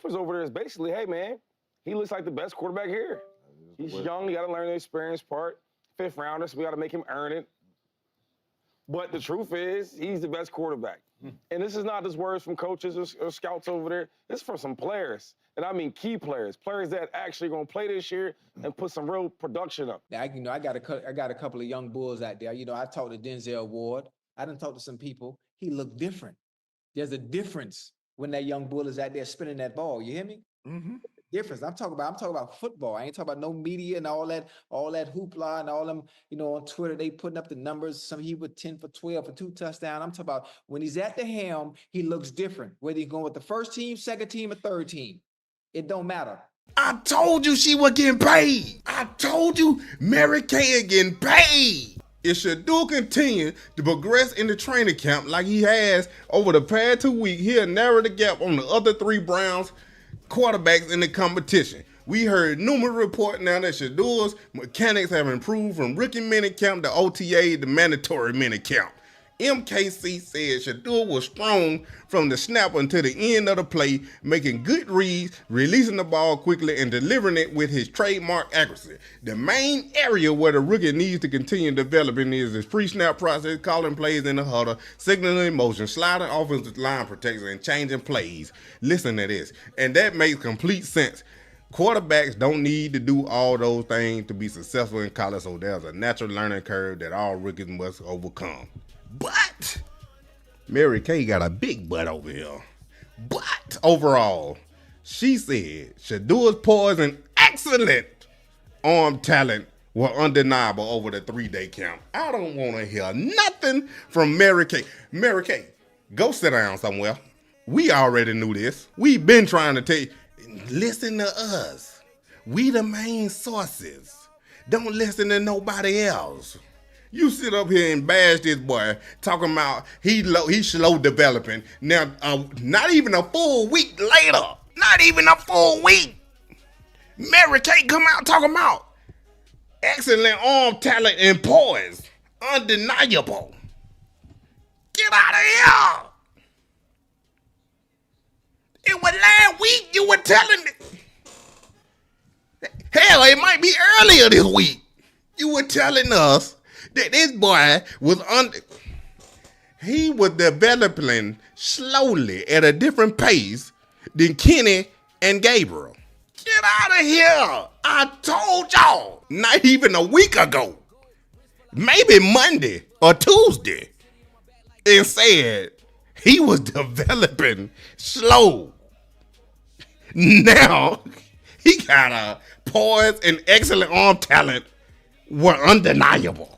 Was over there is basically, hey man, he looks like the best quarterback here. He's young, you got to learn the experience part. Fifth rounder, so we got to make him earn it. But the truth is, he's the best quarterback. And this is not just words from coaches or scouts over there. This is from some players, and I mean key players that actually going to play this year and put some real production up. I got a couple of young bulls out there. I talked to Denzel Ward. I done talked to some people. He looked different. There's a difference when that young bull is out there spinning that ball. You hear me? Mm-hmm. Difference. I'm talking about football. I ain't talking about no media and all that hoopla and all them, on Twitter, they putting up the numbers. Some he with 10 for 12 for 2 touchdowns. I'm talking about when he's at the helm, he looks different. Whether he's going with the first team, second team, or third team. It don't matter. I told you she was getting paid. I told you Mary Kay is getting paid. If Shedeur continue to progress in the training camp like he has over the past 2 weeks, he'll narrow the gap on the other 3 Browns quarterbacks in the competition. We heard numerous reports now that Shedeur's mechanics have improved from rookie minicamp to OTA to mandatory minicamp. MKC said Shedeur was strong from the snap until the end of the play, making good reads, releasing the ball quickly, and delivering it with his trademark accuracy. The main area where the rookie needs to continue developing is his pre-snap process, calling plays in the huddle, signaling motion, sliding offensive line protection, and changing plays. Listen to this, and that makes complete sense. Quarterbacks don't need to do all those things to be successful in college, so there's a natural learning curve that all rookies must overcome. But Mary Kay got a big butt over here. But overall, she said Shedeur's poise and excellent arm talent were undeniable over the 3-day camp. I don't want to hear nothing from Mary Kay. Mary Kay, go sit down somewhere. We already knew this. We've been trying to tell you. Listen to us. We the main sources. Don't listen to nobody else. You sit up here and bash this boy, talking about he slow developing. Now, not even a full week later, Mary Kay come out talking about excellent arm talent and poise, undeniable. Get out of here! It was last week you were telling me. Hell, it might be earlier this week. You were telling us that this boy was he was developing slowly at a different pace than Kenny and Gabriel. Get out of here. I told y'all not even a week ago, maybe Monday or Tuesday, and said he was developing slow. Now he got a poise and excellent arm talent were undeniable.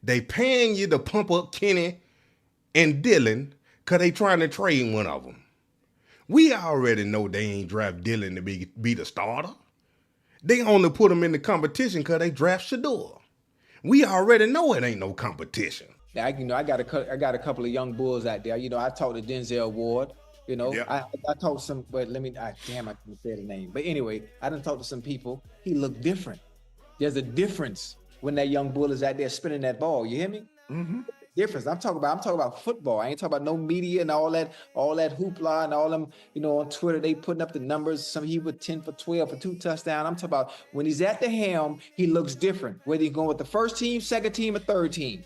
They paying you to pump up Kenny and Dylan because they trying to trade one of them. We already know they ain't draft Dylan to be the starter. They only put him in the competition because they draft Shedeur. We already know it ain't no competition. I got a couple of young bulls out there. I talked to Denzel Ward. Yeah. I talked to some, but I couldn't say the name. But anyway, I done talked to some people. He looked different. There's a difference when that young bull is out there spinning that ball. You hear me? Mm-hmm. Difference. I'm talking about football. I ain't talking about no media and all that hoopla and all them, on Twitter, they putting up the numbers. Some he with 10 for 12 for 2 touchdowns. I'm talking about when he's at the helm, he looks different. Whether he's going with the first team, second team, or third team.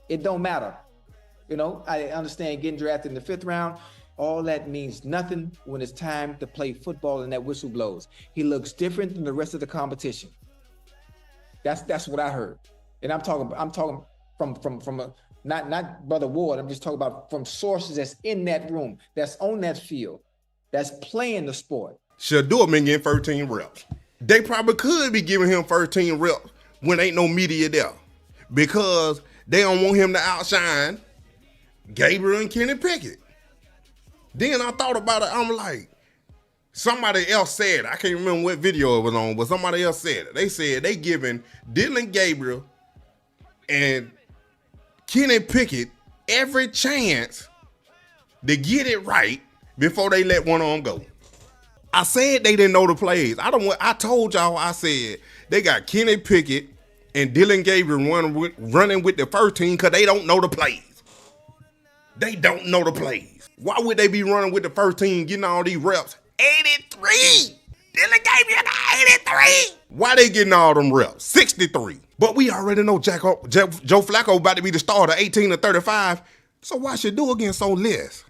It don't matter. I understand getting drafted in the 5th round. All that means nothing when it's time to play football and that whistle blows. He looks different than the rest of the competition. That's what I heard. And I'm talking from a not Brother Ward. I'm just talking about from sources that's in that room, that's on that field, that's playing the sport. Shedeur been getting 13 reps. They probably could be giving him 13 reps when ain't no media there because they don't want him to outshine Gabriel and Kenny Pickett. Then I thought about it. I'm like, somebody else said, I can't remember what video it was on, but somebody else said it. They said they giving Dylan Gabriel and Kenny Pickett every chance to get it right before they let one of them go. I said they didn't know the plays. I told y'all, I said they got Kenny Pickett and Dylan Gabriel running with the first team because they don't know the plays. They don't know the plays. Why would they be running with the first team, getting all these reps? 83. Dylan Gabriel got 83. Why they getting all them reps? 63. But we already know Joe Flacco about to be the starter, 18 to 35. So why Shedeur getting so less?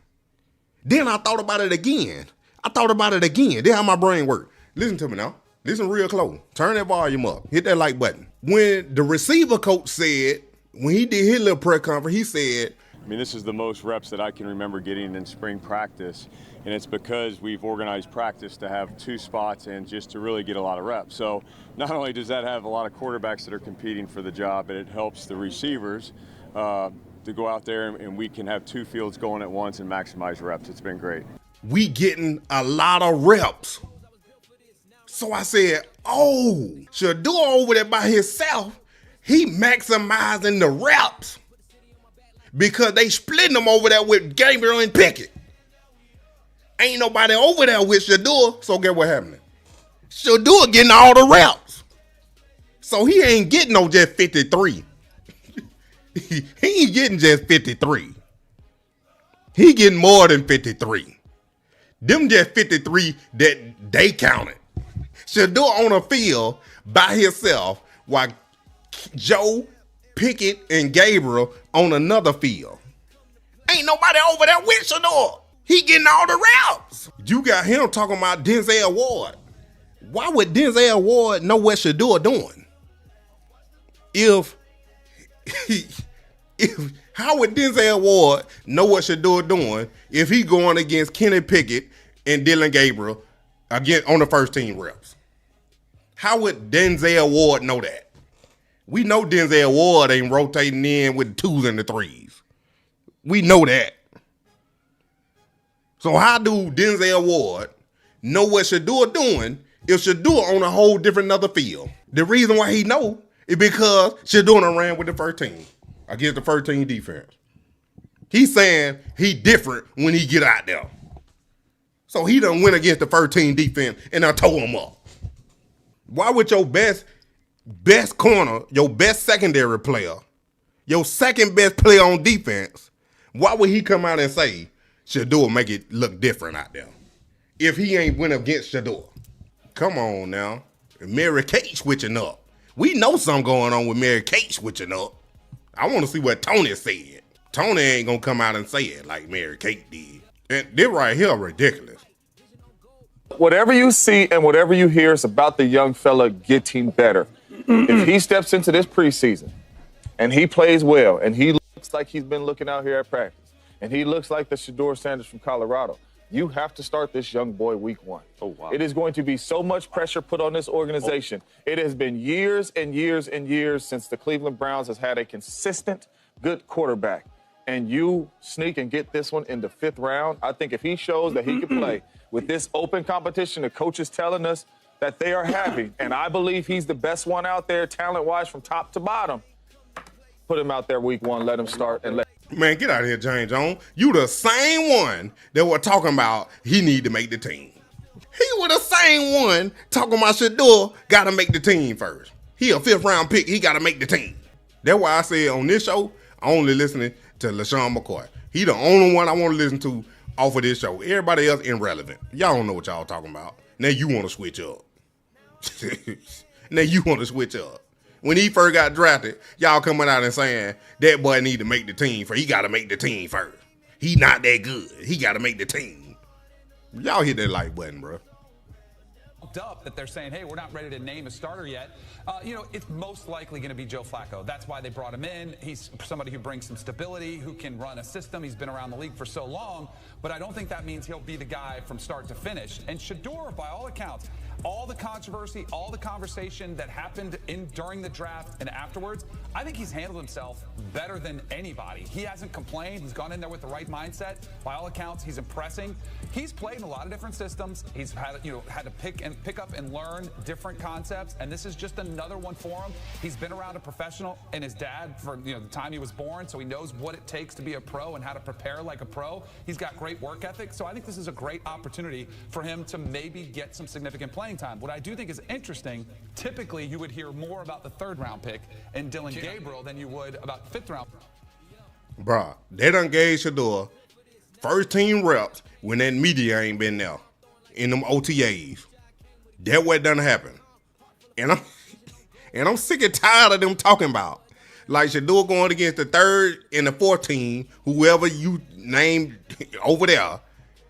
Then I thought about it again. Then how my brain worked. Listen to me now. Listen real close. Turn that volume up. Hit that like button. When the receiver coach said, when he did his little press conference, he said, I mean, this is the most reps that I can remember getting in spring practice, and it's because we've organized practice to have 2 spots and just to really get a lot of reps. So not only does that have a lot of quarterbacks that are competing for the job, but it helps the receivers to go out there and we can have 2 fields going at once and maximize reps. It's been great. We getting a lot of reps. So I said, oh, Shedeur over there by himself, he maximizing the reps. Because they splitting them over there with Gabriel and Pickett. Ain't nobody over there with Shedeur, so guess what happening? Shedeur getting all the reps. So he ain't getting no just 53. He ain't getting just 53. He getting more than 53. Them just 53 that they counted. Shedeur on a field by himself while Joe, Pickett, and Gabriel on another field. Ain't nobody over there with Shedeur. He getting all the reps. You got him talking about Denzel Ward. Why would Denzel Ward know what Shedeur doing? How would Denzel Ward know what Shedeur doing if he going against Kenny Pickett and Dylan Gabriel again on the first team reps? How would Denzel Ward know that? We know Denzel Ward ain't rotating in with the 2s and the 3s. We know that. So how do Denzel Ward know what Shedeur doing if Shedeur on a whole different other field? The reason why he know is because Shedeur done ran with the first team against the first team defense. He's saying he different when he get out there. So he done went against the first team defense and I tore him up. Why would your best corner, your best secondary player, your second best player on defense, why would he come out and say Shedeur make it look different out there if he ain't went against Shedeur? Come on now. Mary Kate switching up. We know something going on with Mary Kate switching up. I want to see what Tony said. Tony ain't going to come out and say it like Mary Kate did. And this right here ridiculous. Whatever you see and whatever you hear is about the young fella getting better. If he steps into this preseason and he plays well and he looks like he's been looking out here at practice and he looks like the Shedeur Sanders from Colorado, you have to start this young boy week 1. Oh, wow. It is going to be so much pressure put on this organization. It has been years and years and years since the Cleveland Browns has had a consistent, good quarterback. And you sneak and get this one in the 5th round. I think if he shows that he can play with this open competition, the coach is telling us that they are happy. And I believe he's the best one out there, talent-wise, from top to bottom. Put him out there week 1, let him start, and let. Man, get out of here, James Jones. You the same one that were talking about he need to make the team. He was the same one talking about Shedeur got to make the team first. He a 5th round pick. He got to make the team. That's why I said on this show, I only listening to LaShawn McCoy. He the only one I want to listen to off of this show. Everybody else irrelevant. Y'all don't know what y'all talking about. Now you want to switch up. Now you want to switch up. When he first got drafted, y'all coming out and saying that boy need to make the team first. He got to make the team first. He not that good. He got to make the team. Y'all hit that like button, bro. Up that they're saying, hey, we're not ready to name a starter yet. It's most likely going to be Joe Flacco. That's why they brought him in. He's somebody who brings some stability, who can run a system. He's been around the league for so long, but I don't think that means he'll be the guy from start to finish. And Shedeur, by all accounts, all the controversy, all the conversation that happened during the draft and afterwards, I think he's handled himself better than anybody. He hasn't complained. He's gone in there with the right mindset. By all accounts, he's impressing. He's played in a lot of different systems. He's had to pick up and learn different concepts, and this is just another one for him. He's been around a professional and his dad for the time he was born, so he knows what it takes to be a pro and how to prepare like a pro. He's got great work ethic, so I think this is a great opportunity for him to maybe get some significant playing time. What I do think is interesting, typically you would hear more about the 3rd round pick in Dylan Gabriel than you would about 5th round. Bruh, they done gave Shedeur first team reps when that media ain't been there in them OTAs. That what done happen. And I'm sick and tired of them talking about. Like Shedeur going against the third and the 14, whoever you named over there.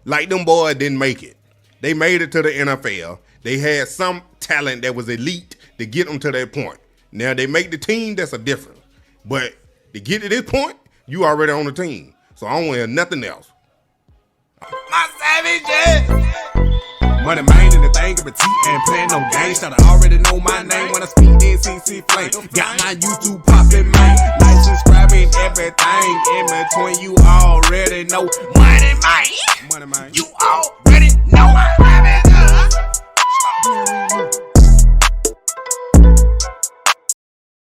Like them boys didn't make it. They made it to the NFL. They had some talent that was elite to get them to that point. Now they make the team, that's a difference. But to get to this point, you already on the team. So I don't want to hear nothing else. My savage, Moneymane in the thing of a T and playing no games. Should I already know my name when I speak NCC flame. Got my YouTube poppin', man. Like, subscribing, everything in between. You already know Moneymane. You already know.